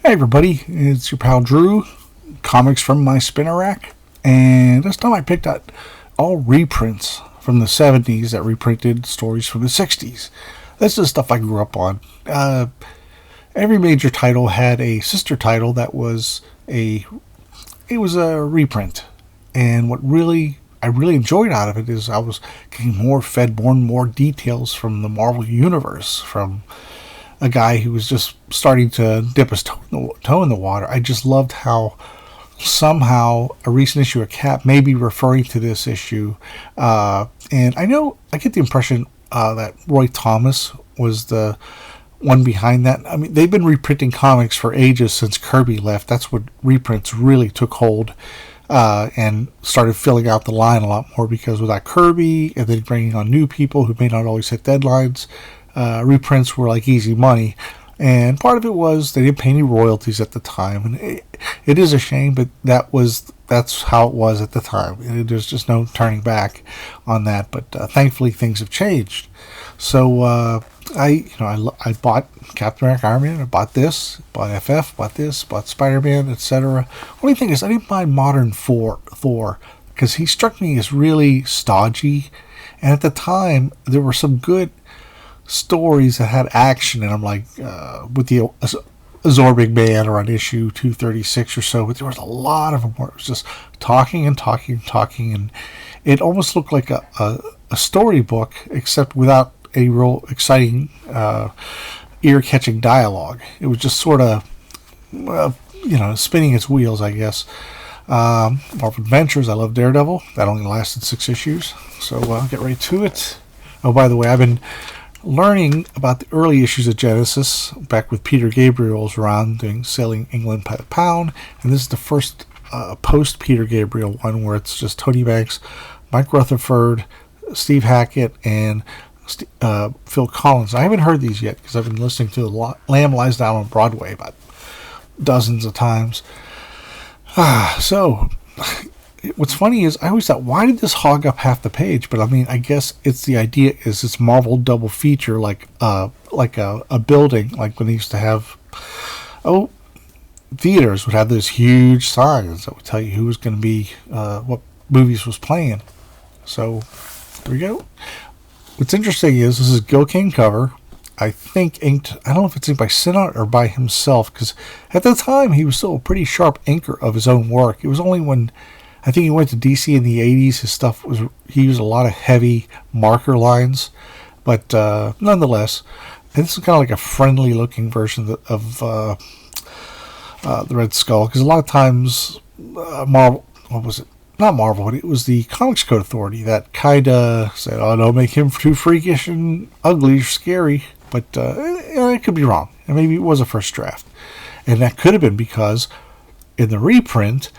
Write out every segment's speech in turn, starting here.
Hey everybody, it's your pal Drew, comics from my spinner rack, and this time I picked out all reprints from the 70s that reprinted stories from the 60s. This is stuff I grew up on. Every major title had a sister title that was a reprint, and what I really enjoyed out of it is I was getting fed more and more details from the Marvel Universe, from a guy who was just starting to dip his toe in the water. I just loved how somehow a recent issue of Cap may be referring to this issue. And I get the impression that Roy Thomas was the one behind that. I mean, they've been reprinting comics for ages since Kirby left. That's when reprints really took hold and started filling out the line a lot more, because without Kirby and then bringing on new people who may not always hit deadlines, reprints were like easy money. And part of it was they didn't pay any royalties at the time, and it is a shame, but that's how it was at the time. There's just no turning back on that. But thankfully things have changed. So I bought Captain America, Iron Man, I bought this, bought FF, bought this, bought Spider-Man, etc. Only thing is I didn't buy modern Thor because he struck me as really stodgy, and at the time there were some good stories that had action, and I'm like, with the Absorbing Man around issue 236 or so, but there was a lot of them where it was just talking and talking and talking, and it almost looked like a storybook, except without a real exciting ear-catching dialogue. It was just sort of spinning its wheels, I guess. Marvel Adventures, I love Daredevil. That only lasted 6 issues, so I'll get right to it. Oh, by the way, I've been learning about the early issues of Genesis back with Peter Gabriel's around doing Sailing England by the Pound, and this is the first post Peter Gabriel one where it's just Tony Banks, Mike Rutherford, Steve Hackett, and Phil Collins. I haven't heard these yet because I've been listening to Lamb Lies Down on Broadway about dozens of times. So what's funny is I always thought, why did this hog up half the page? But I mean, I guess it's the idea is it's Marvel double feature, like a building, like when they used to have theaters would have those huge signs that would tell you who was going to be what movies was playing. So there we go. What's interesting is this is Gil Kane cover. I think inked, I don't know if it's inked by Sinnott or by himself, because at the time he was still a pretty sharp inker of his own work. It was only when I think he went to DC in the 80s, his stuff he used a lot of heavy marker lines, but nonetheless, this is kind of like a friendly looking version of the Red Skull, because a lot of times Marvel, what was it? Not Marvel, but it was the Comics Code Authority that kind of said, oh, don't make him too freakish and ugly or scary, but it could be wrong, and maybe it was a first draft, and that could have been because in the reprint,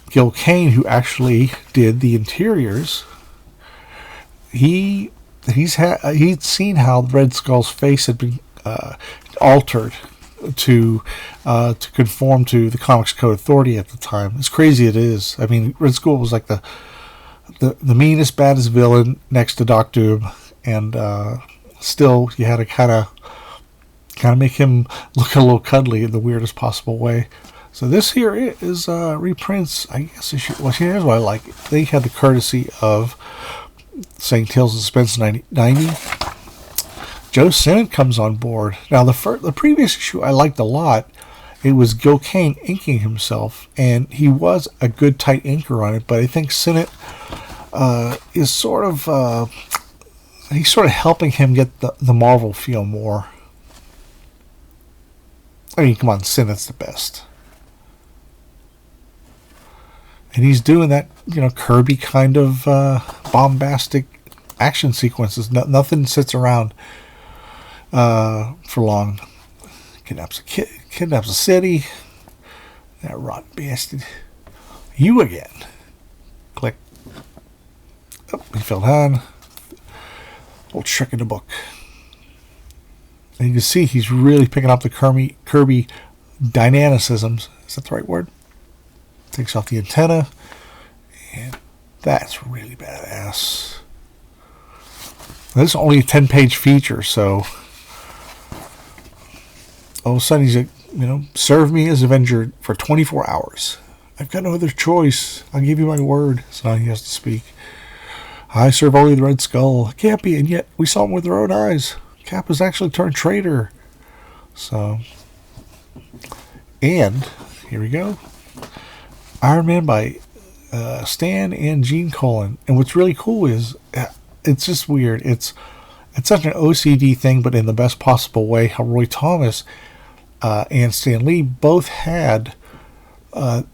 Gil Kane, who actually did the interiors, he'd seen how the Red Skull's face had been altered to conform to the Comics Code Authority at the time. As crazy it is. I mean, Red Skull was like the meanest, baddest villain next to Doc Doom, and still you had to kind of make him look a little cuddly in the weirdest possible way. So this here is reprints, I guess. Here's what I like. They had the courtesy of saying Tales of Suspense 90. Joe Sinnott comes on board. Now, the previous issue I liked a lot. It was Gil Kane inking himself, and he was a good tight inker on it, but I think Sinnott is he's sort of helping him get the Marvel feel more. I mean, come on, Sinnott's the best. And he's doing that, Kirby kind of bombastic action sequences. Nothing sits around for long. Kidnaps a city. That rotten bastard. You again. Click. Oh, he fell down. Old trick in the book. And you can see he's really picking up the Kirby dynamicisms. Is that the right word? Takes off the antenna, and that's really badass. This is only a 10-page feature, so all of a sudden he's serve me as Avenger for 24 hours. I've got no other choice. I'll give you my word. So now he has to speak. I serve only the Red Skull. It can't be, and yet we saw him with our own eyes. Cap has actually turned traitor. So, and here we go. Iron Man by Stan and Gene Colan. And what's really cool is it's just weird. It's such an OCD thing, but in the best possible way. How Roy Thomas and Stan Lee both had.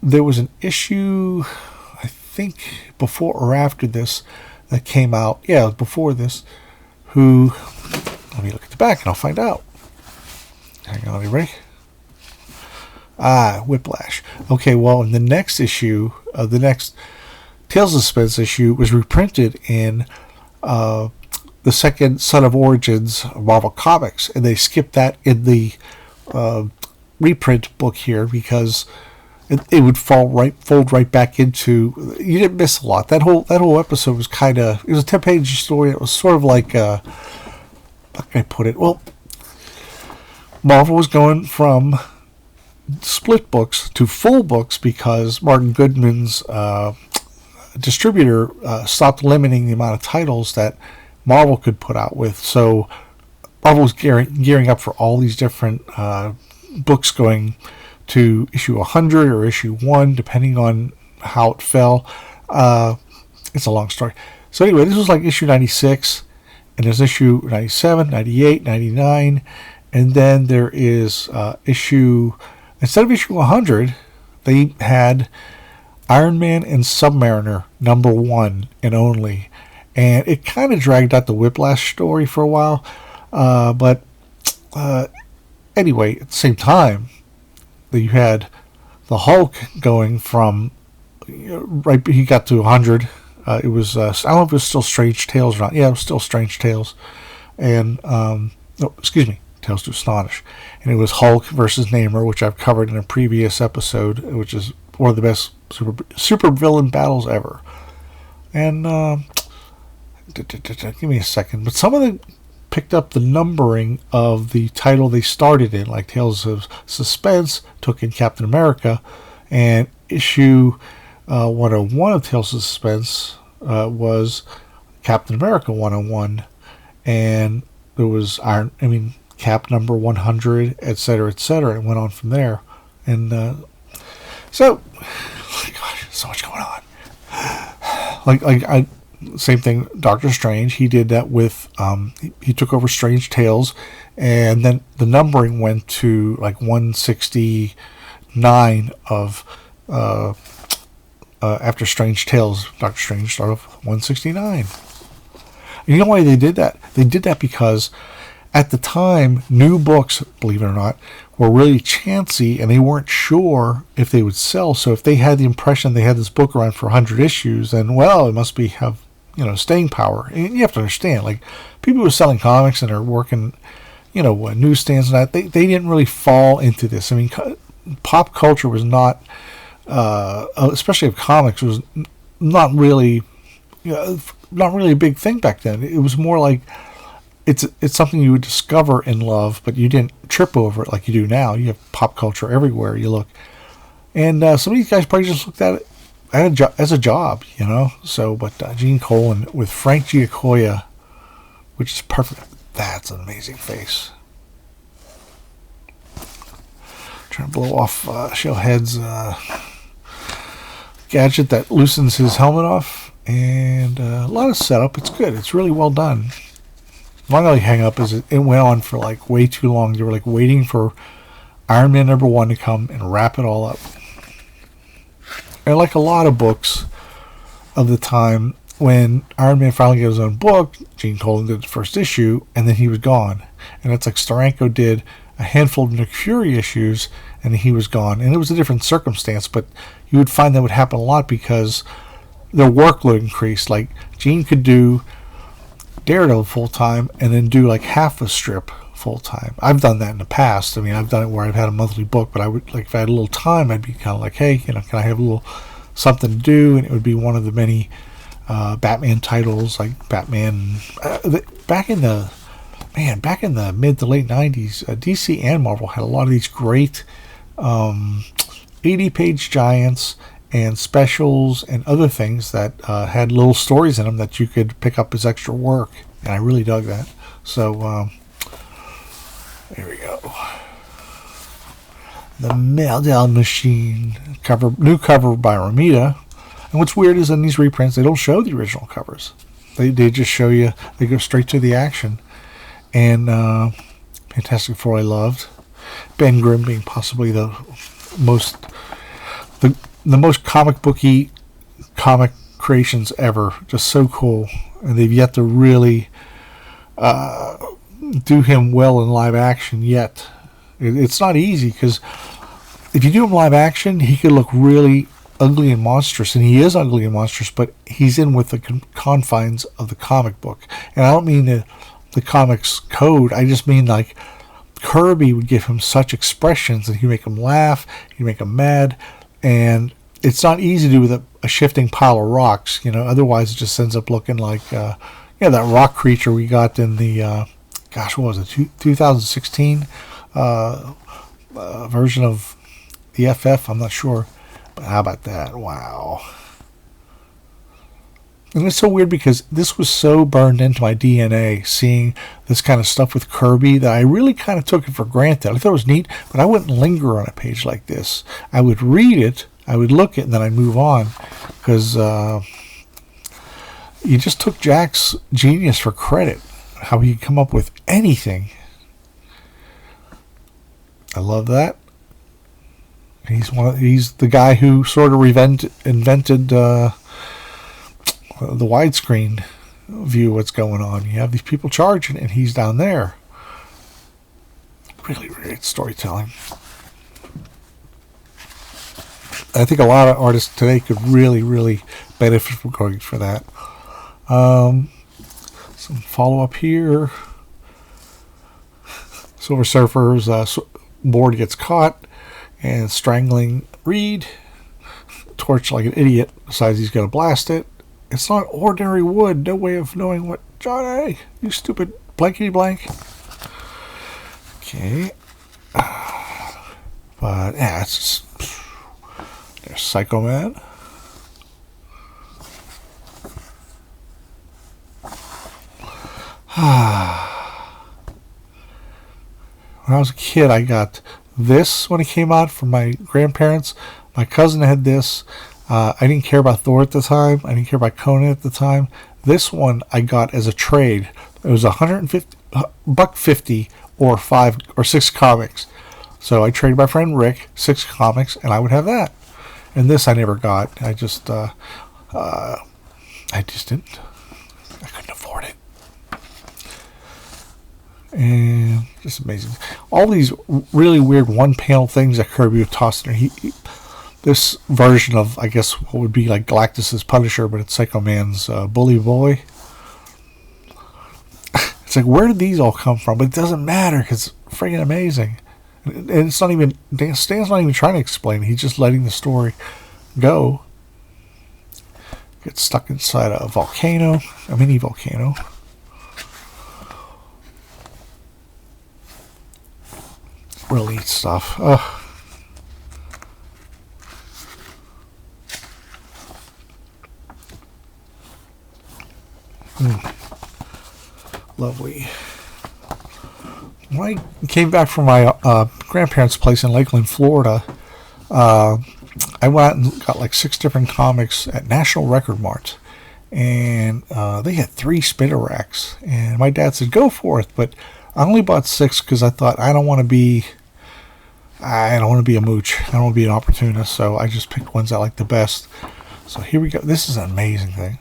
There was an issue, I think, before or after this that came out. Yeah, before this. Let me look at the back and I'll find out. Hang on, everybody. Whiplash. Okay, well, in the next issue, the next Tales of Suspense issue was reprinted in the second Son of Origins of Marvel Comics, and they skipped that in the reprint book here because it would fold right back into. You didn't miss a lot. That whole episode was it was a 10-page story. It was sort of like how can I put it? Well, Marvel was going from split books to full books because Martin Goodman's distributor stopped limiting the amount of titles that Marvel could put out with. So Marvel was gearing up for all these different books going to issue 100 or issue 1, depending on how it fell. It's a long story. So anyway, this was like issue 96, and there's issue 97, 98, 99, and then there is instead of issue 100, they had Iron Man and Submariner #1 and only. And it kind of dragged out the Whiplash story for a while. But anyway, at the same time, you had the Hulk going from, right, he got to 100. It was, I don't know if it was still Strange Tales or not. Yeah, it was still Strange Tales. And, Tales to Astonish. And it was Hulk versus Namor, which I've covered in a previous episode, which is one of the best super villain battles ever. And, give me a second. But some of them picked up the numbering of the title they started in, like Tales of Suspense took in Captain America, and issue 101 of Tales of Suspense was Captain America 101, and there was Cap number 100, etc., etc., and went on from there. And so, gosh, so much going on. Same thing, Doctor Strange, he did that with, he took over Strange Tales, and then the numbering went to like 169 of, after Strange Tales, Doctor Strange started off 169. And you know why they did that? They did that because at the time, new books, believe it or not, were really chancy, and they weren't sure if they would sell. So if they had the impression they had this book around for 100 issues, then, well, it must have staying power. And you have to understand, like, people who are selling comics and are working, newsstands and that, they didn't really fall into this. I mean, pop culture was not, especially of comics, was not really a big thing back then. It was more like, it's something you would discover and love, but you didn't trip over it like you do now. You have pop culture everywhere you look. And some of these guys probably just looked at it as a job, So, but Gene Colan with Frank Giacoia, which is perfect. That's an amazing face. Trying to blow off Shellhead's gadget that loosens his helmet off. And a lot of setup. It's good. It's really well done. My only hang up is it went on for like way too long. They were like waiting for Iron Man #1 to come and wrap it all up. And like a lot of books of the time, when Iron Man finally got his own book, Gene Colan did the first issue, and then he was gone. And it's like Steranko did a handful of Nick Fury issues, and he was gone. And it was a different circumstance, but you would find that would happen a lot because their workload increased. Like, Gene could do Daredevil full-time and then do like half a strip full-time. I've done that in the past. I mean, I've done it where I've had a monthly book, but I would, like, if I had a little time, I'd be kind of like, hey, can I have a little something to do? And it would be one of the many Batman titles, like Batman, back in the man, back in the mid to late 90s, DC and Marvel had a lot of these great 80-page giants and specials and other things that had little stories in them that you could pick up as extra work. And I really dug that. So, there we go. The Meltdown Machine new cover by Romita. And what's weird is in these reprints, they don't show the original covers. They just show you, they go straight to the action. And Fantastic Four I loved. Ben Grimm being possibly the most comic booky comic creations ever. Just so cool. And they've yet to really do him well in live action yet. It's not easy, because if you do him live action, he could look really ugly and monstrous, and he is ugly and monstrous, but he's in with the confines of the comic book. And I don't mean the comics code, I just mean like Kirby would give him such expressions, and he'd make him laugh, he'd make him mad, and it's not easy to do with a shifting pile of rocks, otherwise it just ends up looking like that rock creature we got in the what was it, 2016 version of the FF, I'm not sure, but how about that? Wow. And it's so weird, because this was so burned into my DNA, seeing this kind of stuff with Kirby, that I really kind of took it for granted. I thought it was neat, but I wouldn't linger on a page like this. I would read it, I would look at it, and then I'd move on, because you just took Jack's genius for credit, how he could come up with anything. I love that. He's the guy who sort of invented the widescreen view of what's going on. You have these people charging, and he's down there. Really great storytelling. I think a lot of artists today could really, really benefit from going for that. Some follow-up here. Silver Surfer's board gets caught and strangling Reed. Torch like an idiot decides he's going to blast it. It's not ordinary wood. No way of knowing what... Johnny, you stupid blankety blank. Okay. But, yeah, it's just... There's Psycho Man. When I was a kid, I got this when it came out from my grandparents. My cousin had this. I didn't care about Thor at the time. I didn't care about Conan at the time. This one I got as a trade. It was $150 or 5 or 6 comics. So I traded my friend Rick 6 comics, and I would have that. And this I never got. I just didn't. I couldn't afford it. And just amazing. All these really weird one-panel things that Kirby would toss in there. This version of, I guess, what would be like Galactus's Punisher, but it's Psycho Man's Bully Boy. It's like, where did these all come from? But it doesn't matter, because it's friggin' amazing. And it's not even, Stan's not even trying to explain it. He's just letting the story go. Gets stuck inside a volcano, a mini volcano. Really neat stuff. Lovely. When I came back from my grandparents' place in Lakeland, Florida, I went out and got like 6 different comics at National Record Mart. And they had 3 spinner racks. And my dad said, go for it. But I only bought 6 because I thought, I don't want to be a mooch. I don't want to be an opportunist. So I just picked ones I like the best. So here we go. This is an amazing thing.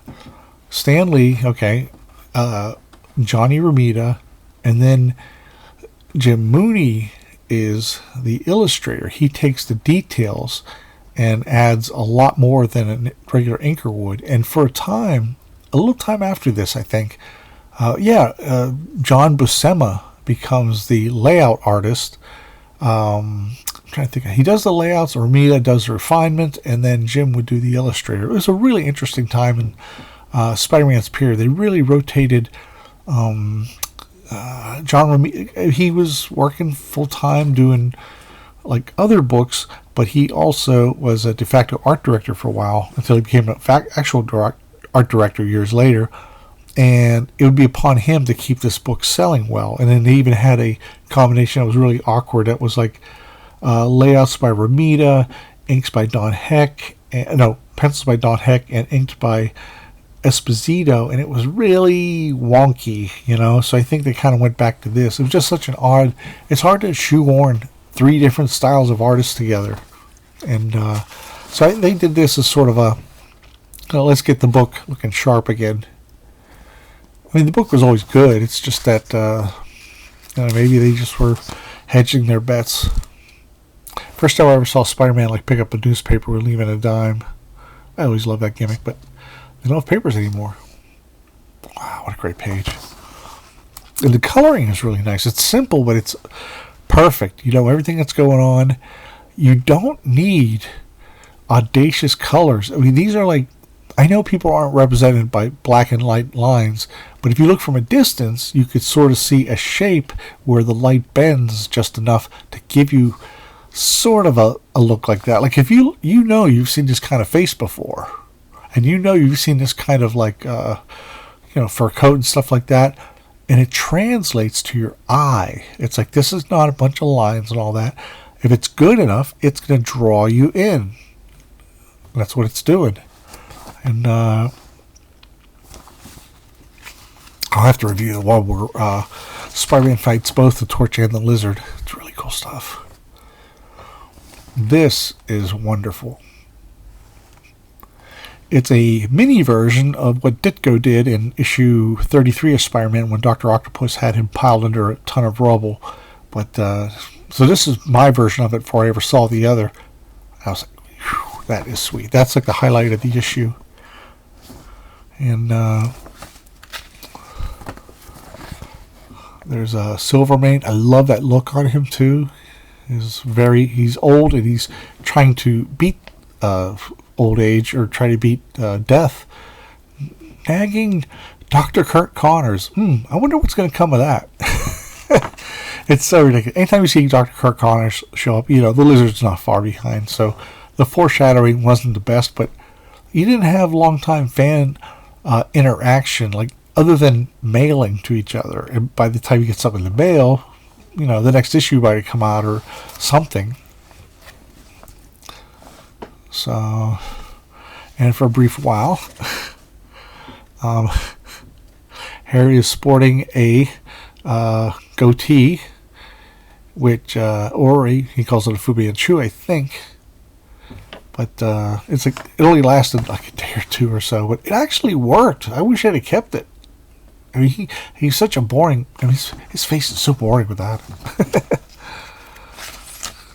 Stan Lee, okay. Johnny Romita. And then Jim Mooney is the illustrator. He takes the details and adds a lot more than a regular inker would. And for a little time after this, I think, John Buscema becomes the layout artist. I'm trying to think. He does the layouts, Romita does the refinement, and then Jim would do the illustrator. It was a really interesting time in Spider-Man's period. They really rotated he was working full time doing like other books, but he also was a de facto art director for a while until he became an actual art director years later. And it would be upon him to keep this book selling well. And then they even had a combination that was really awkward. That was like layouts by Romita, inks by Don Heck, pencils by Don Heck, and inked by Esposito, and it was really wonky, so I think they kind of went back to this. It was just such it's hard to shoehorn 3 different styles of artists together. And so they did this as sort of let's get the book looking sharp again. I mean, the book was always good. It's just that maybe they just were hedging their bets. First time I ever saw Spider-Man pick up a newspaper and leave it a dime. I always loved that gimmick, but they don't have papers anymore. Wow, what a great page. And the coloring is really nice. It's simple, but it's perfect. Everything that's going on. You don't need audacious colors. I mean, these are I know people aren't represented by black and light lines, but if you look from a distance, you could sort of see a shape where the light bends just enough to give you sort of a look like that. Like if you've seen this kind of face before, and you've seen this kind of fur coat and stuff like that, and it translates to your eye. It's like, this is not a bunch of lines and all that. If it's good enough, it's going to draw you in. That's what it's doing. And I'll have to review the one where Spider-Man fights both the Torch and the Lizard. It's really cool stuff. This is wonderful. It's a mini version of what Ditko did in issue 33 of Spider-Man when Dr. Octopus had him piled under a ton of rubble. But so this is my version of it before I ever saw the other. I was like, whew, that is sweet. That's like the highlight of the issue. And there's a Silvermane. I love that look on him too. He's old and he's trying to beat old age, or try to beat death. Nagging Dr. Kurt Connors. I wonder what's going to come of that. It's so ridiculous. Anytime you see Dr. Kurt Connors show up, the Lizard's not far behind. So the foreshadowing wasn't the best, but you didn't have long-time fan interaction, other than mailing to each other. And by the time you get something in the mail, the next issue might come out or something. So, and for a brief while, Harry is sporting a goatee, which Ori, he calls it a Fubianchu, I think. But it only lasted a day or two or so, but it actually worked. I wish I'd have kept it. I mean, he's such a boring. I mean, his face is so boring without him.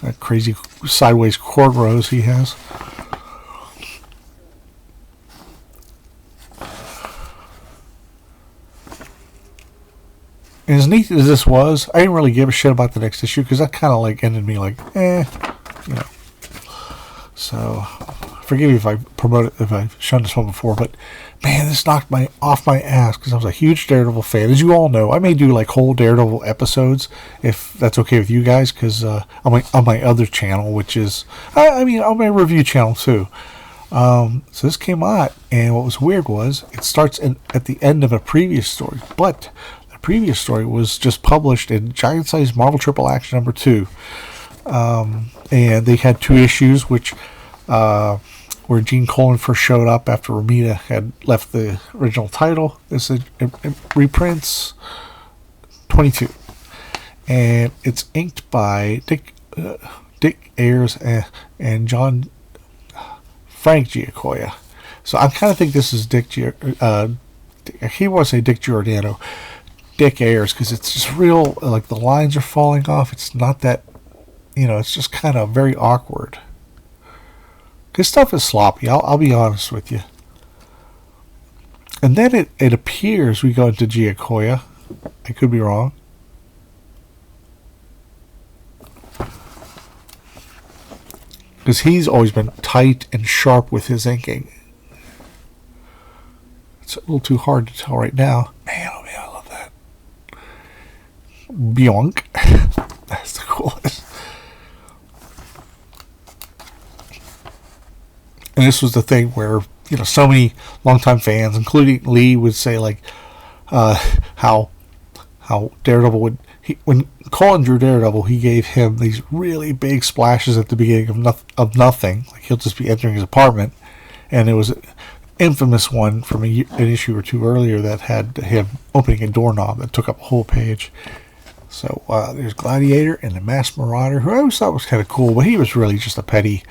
That crazy sideways cornrows he has. And as neat as this was, I didn't really give a shit about the next issue because that kind of ended me So, forgive me if I've shown this one before, but man, this knocked off my ass because I was a huge Daredevil fan. As you all know, I may do whole Daredevil episodes if that's okay with you guys, because on my other channel, which is on my review channel too. So this came out, and what was weird was it starts at the end of a previous story, but the previous story was just published in Giant Size Marvel Triple Action #2. And they had 2 issues, which where Gene Colan first showed up after Romita had left the original title. This is Reprints 22, and it's inked by Dick Ayers and John Frank Giacoia. So I kind of think this is he wants to say Dick Giordano, Dick Ayers, because it's just real. The lines are falling off. It's not that. It's just kind of very awkward. This stuff is sloppy, I'll be honest with you. And then it appears we go into Giacoia. I could be wrong. Because he's always been tight and sharp with his inking. It's a little too hard to tell right now. Man, oh man, I love that. Bionk. That's the coolest. And this was the thing where, so many longtime fans, including Lee, would say, like, how Daredevil would, when Colin drew Daredevil, he gave him these really big splashes at the beginning of nothing. Like, he'll just be entering his apartment. And there was an infamous one from an issue or two earlier that had him opening a doorknob that took up a whole page. So there's Gladiator and the Masked Marauder, who I always thought was kind of cool, but he was really just a petty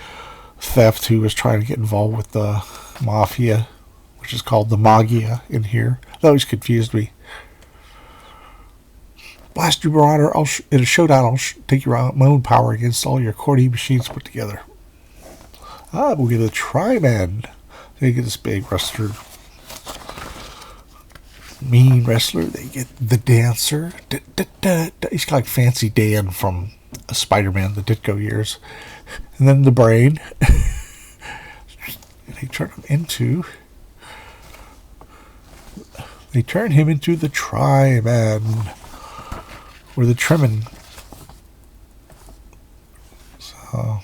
theft who was trying to get involved with the Mafia, which is called the Magia in here. That always confused me. Blast you, Marauder. In a showdown, I'll take your own power against all your Cordy machines put together. We'll get a Tri-Man. They get this big wrestler. Mean wrestler. They get the Dancer. He's kind of like Fancy Dan from Spider-Man, the Ditko years. And then the Brain. They turn him into the Tri-Man. Or the Trimming. So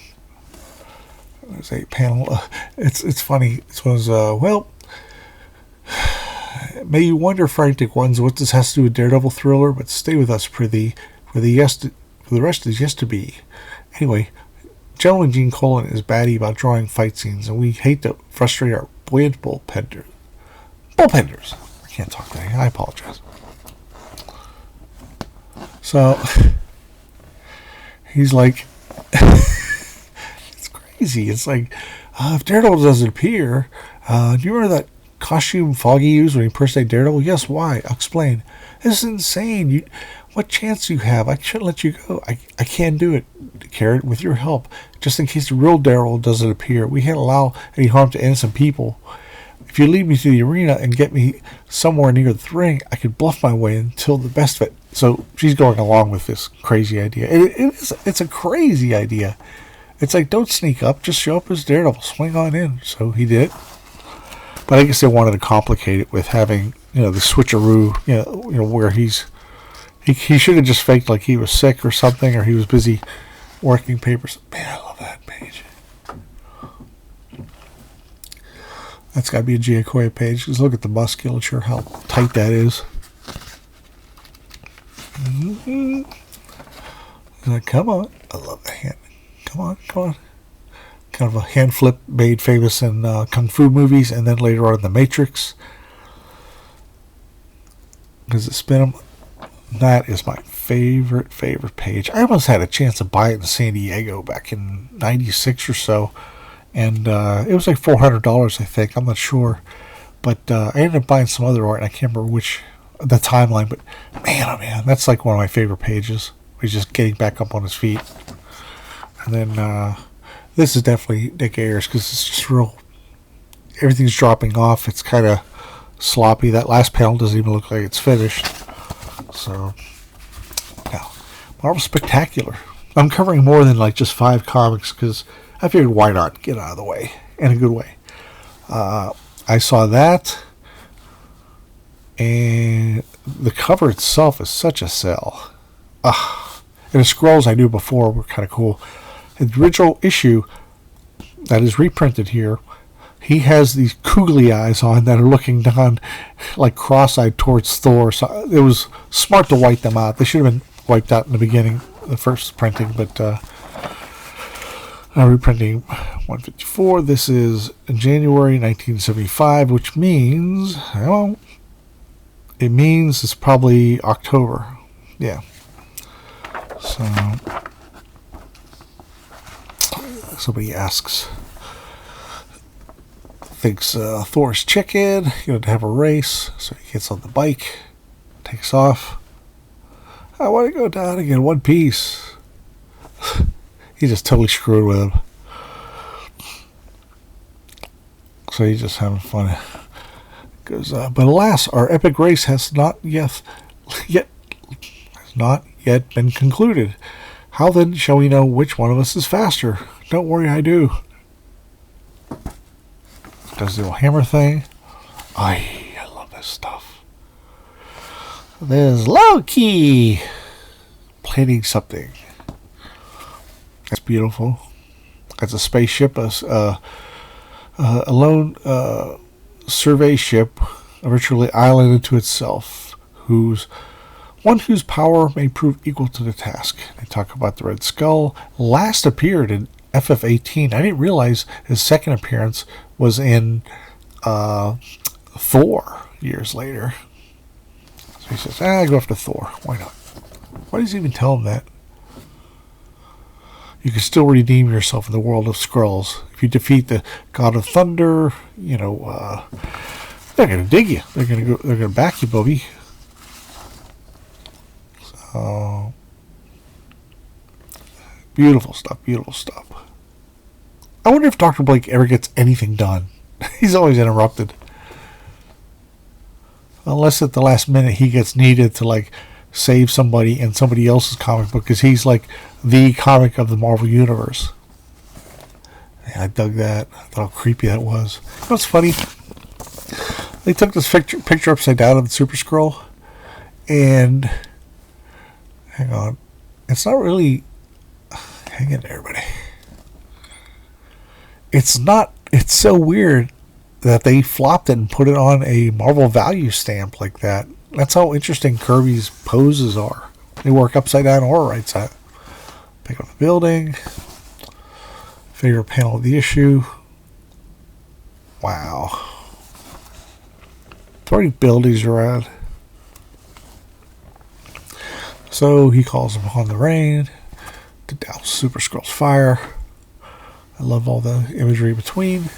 there's a panel. It's funny. This one's may you wonder, frantic ones, what this has to do with Daredevil thriller, but stay with us for the rest is yet to be. Anyway, Gentleman Gene Colan is batty about drawing fight scenes, and we hate to frustrate our buoyant bullpenders. I can't talk today. I apologize. So he's like, it's crazy. It's like, if Daredevil doesn't appear, do you remember that costume Foggy used when he impersonated Daredevil? Yes, why? I'll explain. This is insane. What chance do you have? I shouldn't let you go. I can't do it, Carrot, with your help. Just in case the real Daredevil doesn't appear. We can't allow any harm to innocent people. If you lead me to the arena and get me somewhere near the ring, I could bluff my way until the best of it. So she's going along with this crazy idea. It's a crazy idea. It's like, don't sneak up. Just show up as Daredevil. Swing on in. So he did. But I guess they wanted to complicate it with having, the switcheroo, where he should have just faked like he was sick or something, or he was busy working papers. Man, I love that page. That's got to be a Giacoya page. Just look at the musculature, how tight that is. Mm-hmm. Like, come on. I love the hand. Come on. Kind of a hand flip made famous in Kung Fu movies, and then later on in The Matrix. Because it spin them. That is my favorite page. I almost had a chance to buy it in San Diego back in 96 or so. And it was like $400, I think. I'm not sure. But I ended up buying some other art, and I can't remember the timeline. But man, oh man, that's like one of my favorite pages. He's just getting back up on his feet. And then this is definitely Nick Ayers, because it's just real. Everything's dropping off. It's kind of sloppy. That last panel doesn't even look like it's finished. So, now, Marvel Spectacular. I'm covering more than like just 5 comics, because I figured, why not get out of the way in a good way. I saw that, and the cover itself is such a sell. And the skrulls I knew before were kind of cool. The original issue that is reprinted here, he has these googly eyes on that are looking down like cross-eyed towards Thor. So it was smart to wipe them out. They should have been wiped out in the beginning, the first printing, but reprinting 154. This is January 1975, which means, it means it's probably October. Yeah. So, somebody thinks Thor's chicken, to have a race, so he gets on the bike, takes off. I want to go down and get one piece. He just totally screwed with him. So he's just having fun. Goes, but alas, our epic race has not yet been concluded. How then shall we know which one of us is faster? Don't worry, I do. Does the old hammer thing. I love this stuff. There's Loki. planning something. That's beautiful. That's a spaceship, a lone survey ship, a virtually island unto itself, whose power may prove equal to the task. They talk about the Red Skull. Last appeared in FF18. I didn't realize his second appearance was in Thor years later. So he says, I go after Thor. Why not? Why does he even tell him that? You can still redeem yourself in the world of skrulls. If you defeat the God of Thunder, they're gonna dig you. They're gonna back you, Bobby. So beautiful stuff. Beautiful stuff. I wonder if Dr. Blake ever gets anything done. He's always interrupted. Unless at the last minute he gets needed to save somebody in somebody else's comic book, because he's the comic of the Marvel Universe. Yeah, I dug that. I thought how creepy that was. You know what's funny? They took this picture upside down of the Super Skrull, and hang on, it's not really. Hang in there, everybody. It's not. It's so weird that they flopped it and put it on a Marvel value stamp like that. That's how interesting Kirby's poses are. They work upside down or right side. Pick up the building. Favorite panel of the issue. Wow. Throwing buildings around. So he calls upon the rain to douse Super Skrull's fire. I love all the imagery between.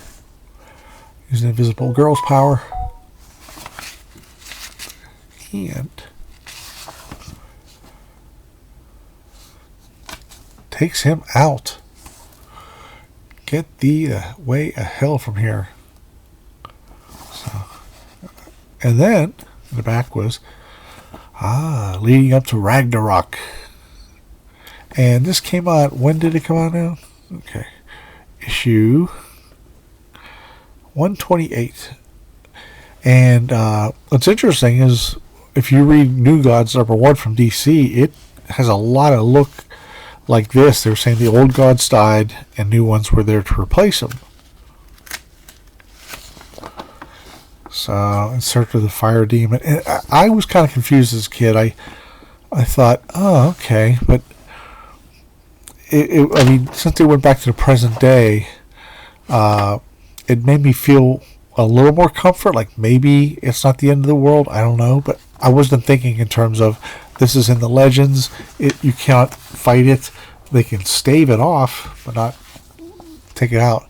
Using Invisible Girl's power. And takes him out. Get the way of hell from here. So, and then in the back was leading up to Ragnarok. And this came out. When did it come out now? Okay, issue 128. And what's interesting is, if you read New Gods #1 from DC, it has a lot of look like this. They were saying the old gods died and new ones were there to replace them. So, in search of the fire demon. And I was kind of confused as a kid. I thought, oh, okay. But, I mean, since they went back to the present day, it made me feel a little more comfort. Like maybe it's not the end of the world. I don't know. But I wasn't thinking in terms of this is in the legends. You can't fight it. They can stave it off, but not take it out.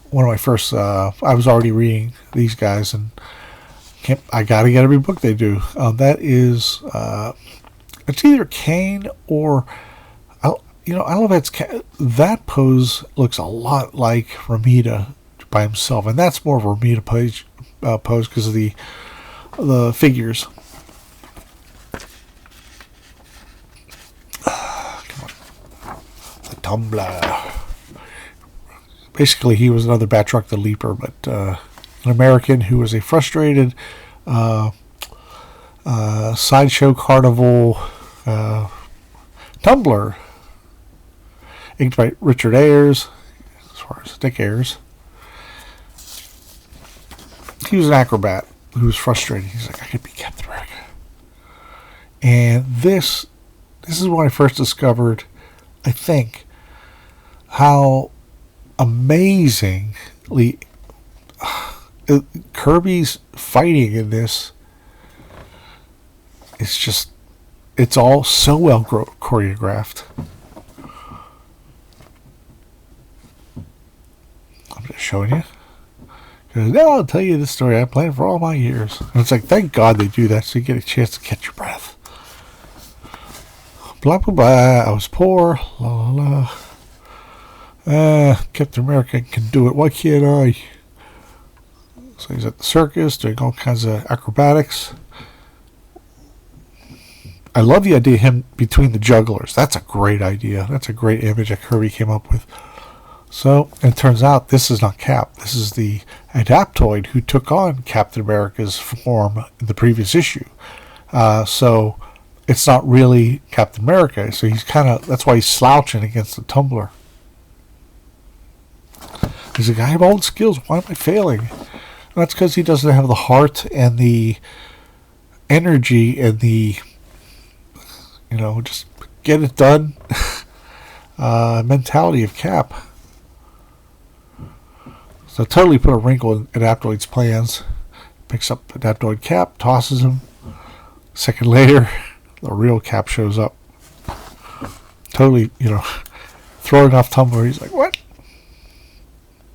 One of my first, I was already reading these guys, and I got to get every book they do. That is, it's either Kane or, I don't know if it's that pose looks a lot like Ramita by himself, and that's more of a Ramita pose because of the figures. Come on. The Tumbler. Basically, he was another Batroc the Leaper, but an American who was a frustrated sideshow carnival tumbler, inked by Richard Ayers, as far as Dick Ayers. He was an acrobat who was frustrated. He's like, I could be Captain America. And this is when I first discovered, I think, how amazingly Kirby's fighting in this. It's all so well choreographed. I'm just showing you. Because now I'll tell you this story I planned for all my years. And it's like, thank God they do that so you get a chance to catch your breath. Blah, blah, blah. I was poor. La, la, la. Captain America can do it. Why can't I? So he's at the circus doing all kinds of acrobatics. I love the idea of him between the jugglers. That's a great idea. That's a great image that Kirby came up with. So, and it turns out this is not Cap. This is the Adaptoid who took on Captain America's form in the previous issue. So, it's not really Captain America. So he's kind of, that's why he's slouching against the tumbler. He's like, I have all the skills. Why am I failing? And that's because he doesn't have the heart and the energy and the, just get it done mentality of Cap. So totally put a wrinkle in Adaptoid's plans. Picks up Adaptoid Cap, tosses him. A second later, the real Cap shows up. Totally, throwing off tumbler. He's like, what?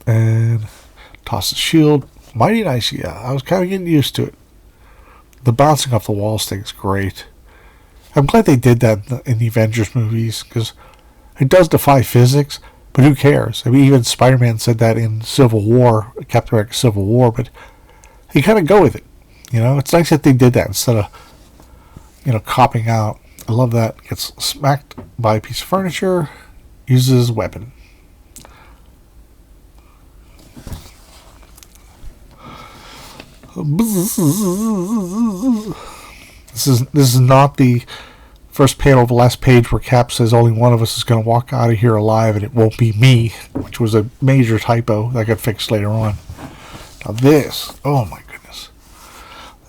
And tosses shield. Mighty nice, yeah. I was kind of getting used to it. The bouncing off the walls thing is great. I'm glad they did that in the Avengers movies, because it does defy physics, but who cares? I mean, even Spider-Man said that in Civil War, Captain America Civil War, but they kind of go with it. It's nice that they did that instead of, copping out. I love that. Gets smacked by a piece of furniture, uses his weapon. This is not the first panel of the last page where Cap says only one of us is going to walk out of here alive and it won't be me, which was a major typo that got fixed later on. Now this, oh my goodness.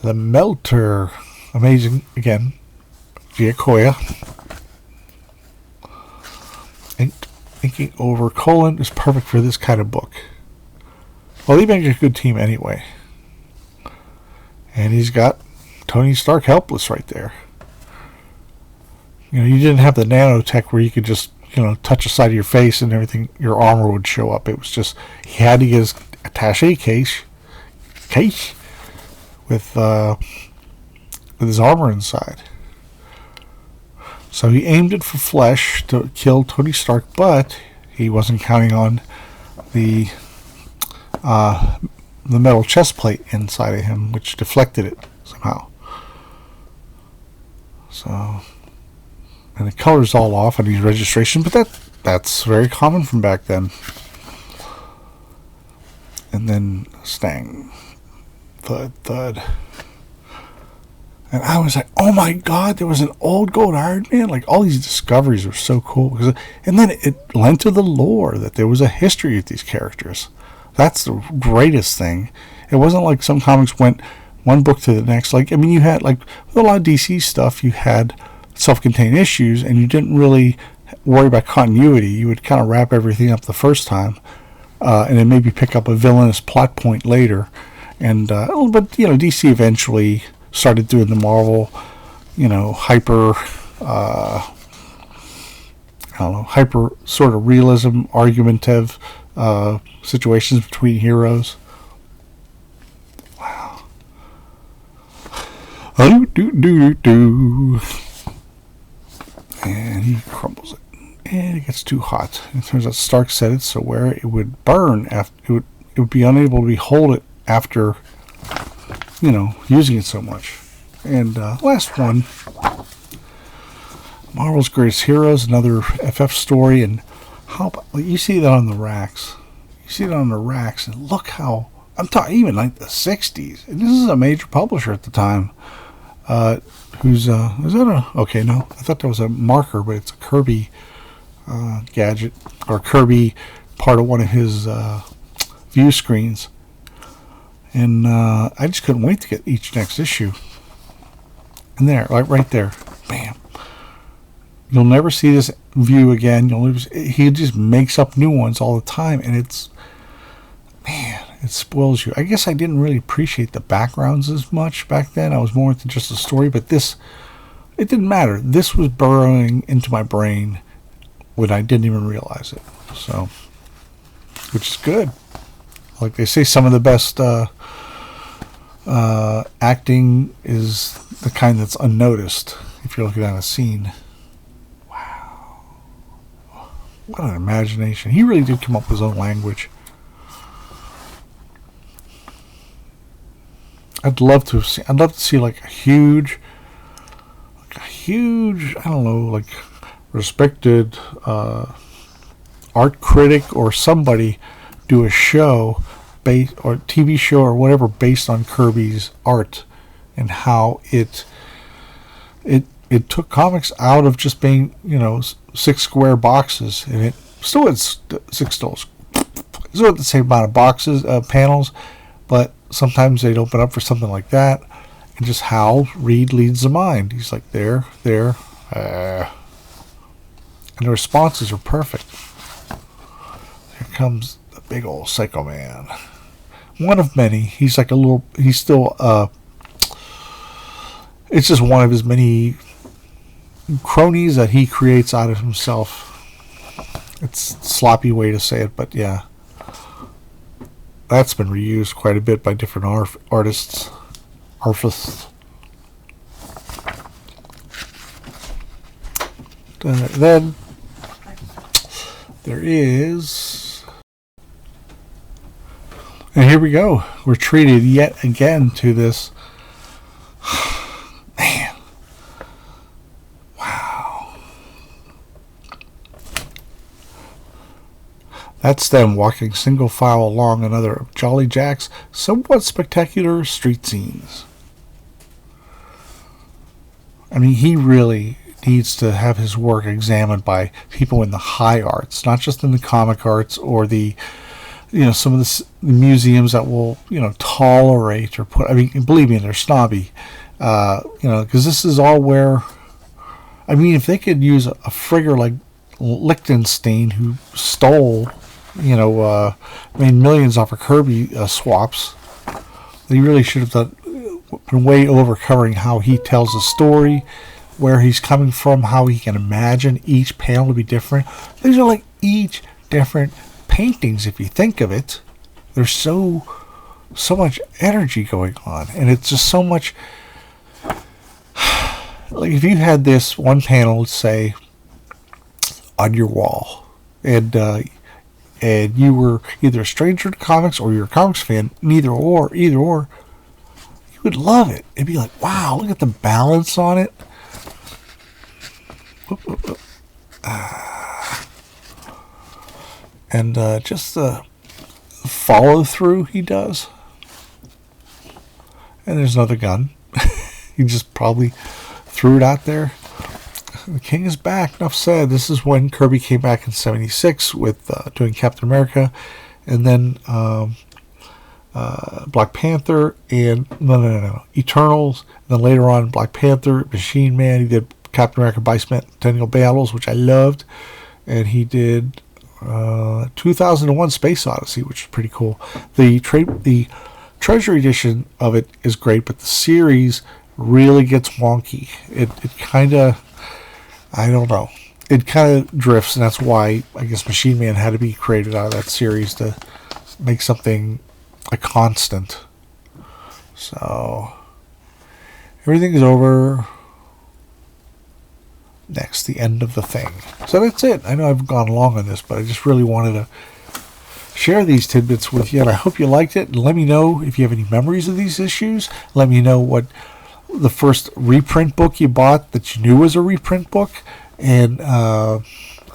The Melter. Amazing, again. Giacoya. Thinking over colon is perfect for this kind of book. Well, he makes a good team anyway. And he's got Tony Stark helpless right there. You didn't have the nanotech where you could just, touch the side of your face and everything, your armor would show up. It was just, he had to get his attaché case with his armor inside. So he aimed it for flesh to kill Tony Stark, but he wasn't counting on the metal chest plate inside of him, which deflected it somehow. So, and the color's all off on his registration, but that's very common from back then. And then Stang, thud. And I was like, oh my God, there was an old gold Iron Man. Like, all these discoveries were so cool. And then it lent to the lore that there was a history with these characters. That's the greatest thing. It wasn't like some comics went one book to the next. You had, with a lot of DC stuff, you had self-contained issues, and you didn't really worry about continuity. You would kind of wrap everything up the first time, and then maybe pick up a villainous plot point later. And but DC eventually started doing the Marvel, hyper sort of realism, argumentative situations between heroes. Wow. And he crumbles it. And it gets too hot. It turns out Stark said it so where it would burn after it would be unable to hold it after using it so much. And last one, Marvel's Greatest Heroes, another FF story, and how about, you see that on the racks. You see it on the racks, and look how, I'm talking even like the 60s, and this is a major publisher at the time, is that okay, no, I thought that was a marker, but it's a Kirby gadget, or Kirby part of one of his view screens. And I just couldn't wait to get each next issue. And there, right there, bam. You'll never see this view again. He just makes up new ones all the time, and it spoils you. I guess I didn't really appreciate the backgrounds as much back then. I was more into just the story, but it didn't matter. This was burrowing into my brain when I didn't even realize it. So, which is good. Like they say, some of the best acting is the kind that's unnoticed if you're looking at a scene. Wow. What an imagination. He really did come up with his own language. I'd love to see like a huge, I don't know, like respected art critic or somebody do a show or TV show or whatever based on Kirby's art and how it it took comics out of just being, 6 square boxes, and it still had six still had the same amount of boxes, panels, but sometimes they'd open up for something like that, and just how Reed leads the mind. He's like, there, and the responses are perfect. Here comes the big old Psycho Man. One of many. He's like he's still, it's just one of his many cronies that he creates out of himself. It's a sloppy way to say it, but yeah. That's been reused quite a bit by different artists. Then there is, and here we go. We're treated yet again to this. Man, wow. That's them walking single file along another of Jolly Jack's somewhat spectacular street scenes. I mean, he really needs to have his work examined by people in the high arts, not just in the comic arts or the, some of the museums that will, tolerate or put. I mean, believe me, they're snobby, because this is all where. I mean, if they could use a frigger like Lichtenstein, who stole, made millions off of Kirby swaps, they really should have been way over covering how he tells a story, where he's coming from, how he can imagine each panel to be different. These are like each different paintings, if you think of it. There's so much energy going on, and it's just so much. Like if you had this one panel, say, on your wall, and you were either a stranger to comics or you're a comics fan, either or, you would love it. It'd be like, wow, look at the balance on it. And just the follow through he does. And there's another gun. He just probably threw it out there. The King is back. Enough said. This is when Kirby came back in '76 with doing Captain America, and then Black Panther, and no, Eternals. And then later on, Black Panther, Machine Man. He did Captain America Bicentennial Battles, which I loved, and he did 2001 Space Odyssey, which is pretty cool. The Treasury edition of it is great, but the series really gets wonky. It kind of, I don't know, it kind of drifts, and that's why I guess Machine Man had to be created out of that series to make something a constant. So everything is over. Next, the end of the thing. So that's it. I know I've gone long on this, but I just really wanted to share these tidbits with you, and I hope you liked it. And let me know if you have any memories of these issues. Let me know what the first reprint book you bought that you knew was a reprint book. And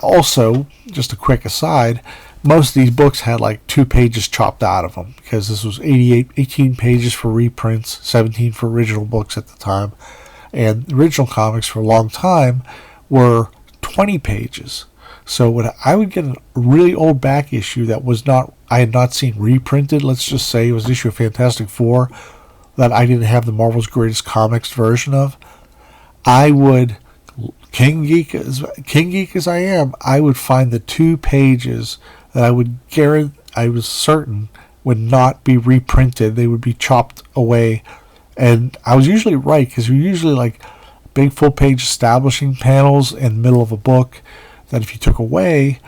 also, just a quick aside, most of these books had like 2 pages chopped out of them, because this was 18 pages for reprints, 17 for original books at the time. And original comics for a long time were 20 pages. So when I would get a really old back issue that I had not seen reprinted, let's just say it was an issue of Fantastic Four that I didn't have the Marvel's Greatest Comics version of, I would, King Geek as I am, I would find the 2 pages that I was certain would not be reprinted. They would be chopped away. And I was usually right, because you're usually like big full-page establishing panels in the middle of a book that if you took away,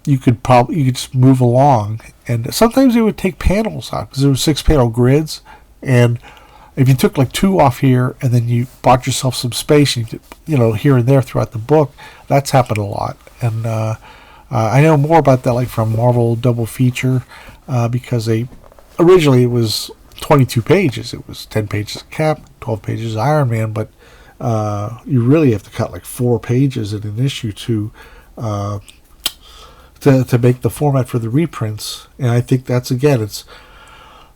you could just move along. And sometimes it would take panels out, because there were 6-panel grids, and if you took like 2 off here and then you bought yourself some space, and here and there throughout the book, that's happened a lot. And I know more about that, like from Marvel Double Feature, because originally it was 22 pages. It was 10 pages of Cap, 12 pages of Iron Man, but you really have to cut like 4 pages in an issue to make the format for the reprints. And I think that's, again, it's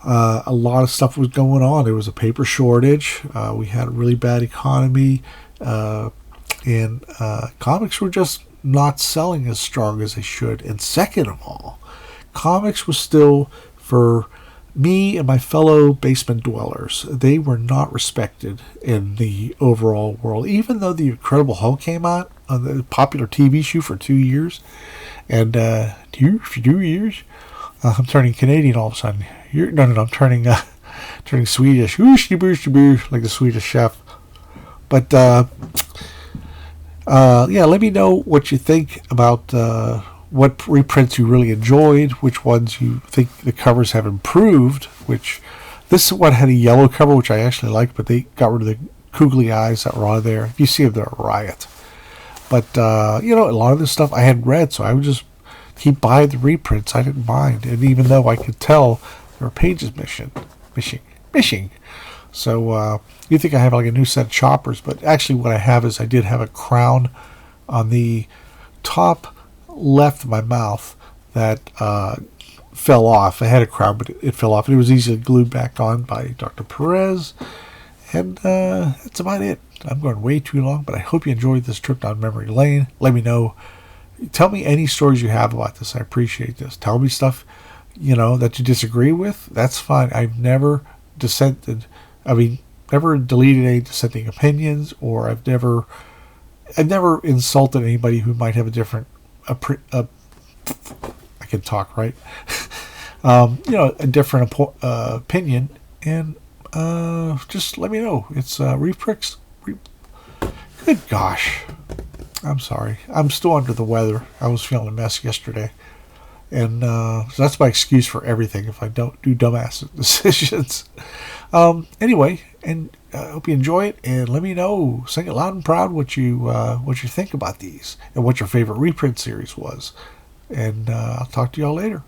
a lot of stuff was going on. There was a paper shortage. We had a really bad economy. And comics were just not selling as strong as they should. And second of all, comics was still, for me and my fellow basement dwellers, they were not respected in the overall world. Even though the Incredible Hulk came out on the popular TV show for 2 year, and 2 years, I'm turning Canadian all of a sudden. No, I'm turning Swedish. Like the Swedish chef. But yeah, let me know what you think about what reprints you really enjoyed, which ones you think the covers have improved. Which this one had a yellow cover, which I actually liked, but they got rid of the googly eyes that were on there. If you see them, they're a riot. But a lot of this stuff I had read, so I would just keep buying the reprints. I didn't mind, and even though I could tell there were pages missing. So you think I have like a new set of choppers, but actually what I have is I did have a crown on the top left of my mouth that fell off. I had a crown, but it fell off. It was easily glued back on by Dr. Perez, and that's about it. I'm going way too long, but I hope you enjoyed this trip down memory lane. Let me know. Tell me any stories you have about this. I appreciate this. Tell me stuff, that you disagree with. That's fine. I've never never deleted any dissenting opinions, or I've never insulted anybody who might have a different, I can talk, right? A different opinion, and just let me know. It's Reprints. Good gosh. I'm sorry. I'm still under the weather. I was feeling a mess yesterday. And so that's my excuse for everything if I don't do dumbass decisions. Anyway, and I hope you enjoy it. And let me know, sing it loud and proud, what you think about these and what your favorite reprint series was. And I'll talk to y'all later.